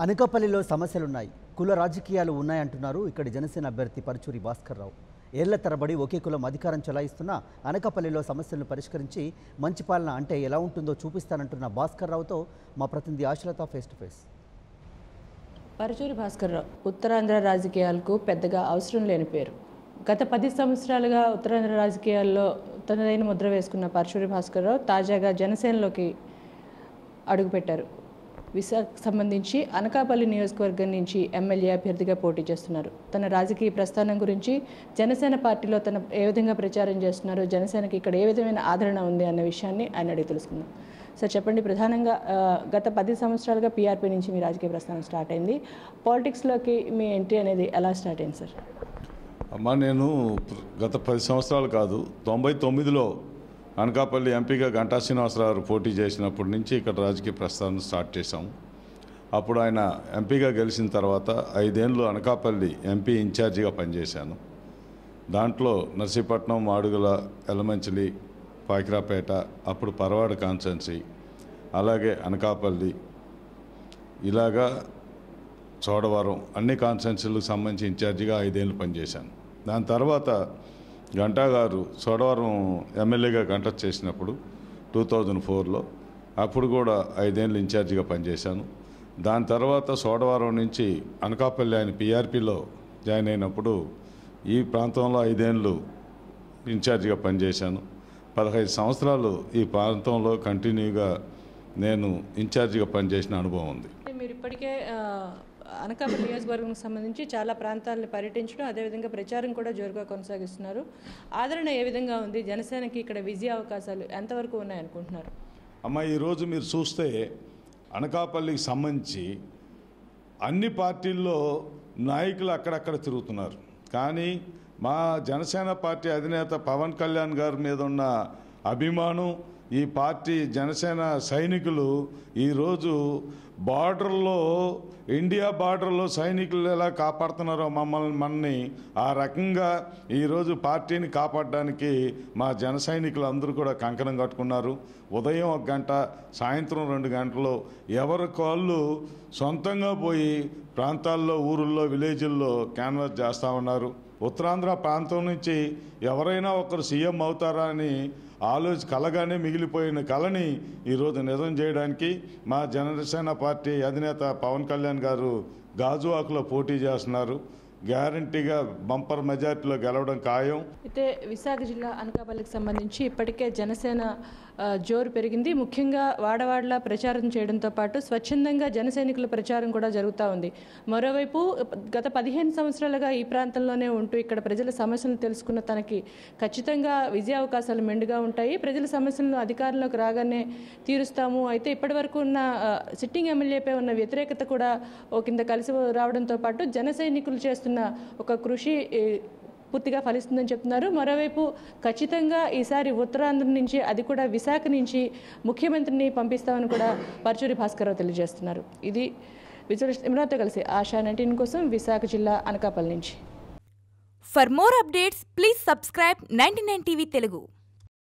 అనకాపల్లిలో సమస్యలున్నాయి. కుల రాజకీయాలు ఉన్నాయంటున్నారు ఇక్కడి జనసేన అభ్యర్థి పరుచూరి భాస్కర్ రావు. ఏళ్ల తరబడి ఒకే కులం అధికారం చెలాయిస్తున్న అనకాపల్లిలో సమస్యలను పరిష్కరించి మంచి పాలన అంటే ఎలా ఉంటుందో చూపిస్తానంటున్న భాస్కర్ రావుతో మా ప్రతినిధి Ashalatha face to face. Paruchuri Bhaskar Rao Uttarandhra రాజకీయాలకు పెద్దగా అవసరం లేని పేరు. గత 10 సంవత్సరాలుగా ఉత్తరాంధ్ర రాజకీయాల్లో తనదైన ముద్ర వేసుకున్న పరుచూరి భాస్కర్ రావు తాజాగా జనసేనలోకి అడుగుపెట్టారు. విశాఖకు సంబంధించి అనకాపల్లి నియోజకవర్గం నుంచి ఎమ్మెల్యే అభ్యర్థిగా పోటీ చేస్తున్నారు. తన రాజకీయ ప్రస్థానం గురించి, జనసేన పార్టీలో తన ఏ విధంగా ప్రచారం చేస్తున్నారు, జనసేనకి ఇక్కడ ఏ విధమైన ఆదరణ ఉంది అన్న విషయాన్ని ఆయన అడిగి తెలుసుకుందాం. సార్ చెప్పండి, ప్రధానంగా గత 10 సంవత్సరాలుగా పీఆర్పీ నుంచి మీ రాజకీయ ప్రస్థానం స్టార్ట్ అయింది. పాలిటిక్స్లోకి మీ ఎంట్రీ అనేది ఎలా స్టార్ట్ అయింది సార్? అమ్మ, నేను గత 10 సంవత్సరాలు కాదు, 99లో అనకాపల్లి ఎంపీగా గంటా శ్రీనివాసరావు పోటీ చేసినప్పటి నుంచి ఇక్కడ రాజకీయ ప్రస్థానం స్టార్ట్ చేశాము. అప్పుడు ఆయన ఎంపీగా గెలిచిన తర్వాత 5 ఏళ్ళు అనకాపల్లి ఎంపీ ఇన్ఛార్జిగా పనిచేశాను. దాంట్లో నర్సీపట్నం, మాడుగుల, ఎలమంచిలి, పాకిరాపేట, అప్పుడు పరవాడ కాన్స్టిట్యున్సీ, అలాగే అనకాపల్లి, ఇలాగా చోడవరం, అన్ని కాన్స్టిట్యున్సీలకు సంబంధించి ఇన్ఛార్జిగా 5 ఏళ్ళు పనిచేశాను. దాని తర్వాత గంటా గారు చోడవరం ఎమ్మెల్యేగా కంటెస్ట్ చేసినప్పుడు 2004లో అప్పుడు కూడా 5 ఏళ్ళు ఇన్ఛార్జిగా పనిచేశాను. దాని తర్వాత చోడవరం నుంచి అనకాపల్లి ఆయన పీఆర్పీలో జాయిన్ అయినప్పుడు ఈ ప్రాంతంలో 5 ఏళ్ళు ఇన్ఛార్జిగా పనిచేశాను. 15 సంవత్సరాలు ఈ ప్రాంతంలో కంటిన్యూగా నేను ఇన్ఛార్జిగా పనిచేసిన అనుభవం ఉంది. మీరు ఇప్పటికే అనకాపల్లి నియోజకవర్గంకి సంబంధించి చాలా ప్రాంతాలను పర్యటించడం, అదేవిధంగా ప్రచారం కూడా జోరుగా కొనసాగిస్తున్నారు. ఆదరణ ఏ విధంగా ఉంది? జనసేనకి ఇక్కడ విజయ అవకాశాలు ఎంతవరకు ఉన్నాయనుకుంటున్నారు? అమ్మ, ఈరోజు మీరు చూస్తే అనకాపల్లికి సంబంధించి అన్ని పార్టీల్లో నాయకులు అక్కడక్కడ తిరుగుతున్నారు. కానీ మా జనసేన పార్టీ అధినేత పవన్ కళ్యాణ్ గారి మీద ఉన్న అభిమానం, ఈ పార్టీ జనసేన సైనికులు ఈరోజు బార్డర్లో, ఇండియా బార్డర్లో సైనికులు ఎలా కాపాడుతున్నారో మనని, ఆ రకంగా ఈరోజు పార్టీని కాపాడడానికి మా జన సైనికులు అందరూ కూడా కంకణం కట్టుకున్నారు. ఉదయం 1 గంట, సాయంత్రం 2 గంటలు ఎవరి కాళ్ళు సొంతంగా పోయి ప్రాంతాల్లో, ఊరుల్లో, విలేజ్ల్లో క్యాన్వాస్ చేస్తూ ఉన్నారు. ఉత్తరాంధ్ర ప్రాంతం నుంచి ఎవరైనా ఒకరు సీఎం అవుతారా అని కలగానే మిగిలిపోయిన కళని ఈరోజు నిజం చేయడానికి మా జనసేన పార్టీ అధినేత పవన్ కళ్యాణ్ గారు గాజువాకలో పోటీ చేస్తున్నారు. గ్యారంటీగా బంపర్ మెజార్టీలో గెలవడం ఖాయం. అయితే విశాఖ జిల్లా అనకాపల్లికి సంబంధించి ఇప్పటికే జనసేన జోరు పెరిగింది. ముఖ్యంగా వాడవాడలా ప్రచారం చేయడంతో పాటు స్వచ్ఛందంగా జన సైనికుల ప్రచారం కూడా జరుగుతూ ఉంది. మరోవైపు గత 15 సంవత్సరాలుగా ఈ ప్రాంతంలోనే ఉంటూ ఇక్కడ ప్రజల సమస్యలను తెలుసుకున్న తనకి ఖచ్చితంగా విజయ అవకాశాలు మెండుగా ఉంటాయి, ప్రజల సమస్యలను అధికారంలోకి రాగానే తీరుస్తాము. అయితే ఇప్పటి వరకు ఉన్న సిట్టింగ్ ఎమ్మెల్యేపై ఉన్న వ్యతిరేకత కూడా ఓ కింద కలిసి రావడంతో పాటు జన సైనికులు చేస్తున్న ఒక కృషి పూర్తిగా ఫలిస్తుందని చెప్తున్నారు. మరోవైపు ఖచ్చితంగా ఈసారి ఉత్తరాంధ్ర నుంచి, అది కూడా విశాఖ నుంచి ముఖ్యమంత్రిని పంపిస్తామని కూడా పరుచూరి భాస్కర్ రావు తెలియజేస్తున్నారు. ఇది విజువలిస్ట్ ఇమ్రాన్తో కలిసి ఆశా 19 కోసం విశాఖ జిల్లా అనకాపల్లి నుంచి. For more updates please subscribe 99 TV Telugu.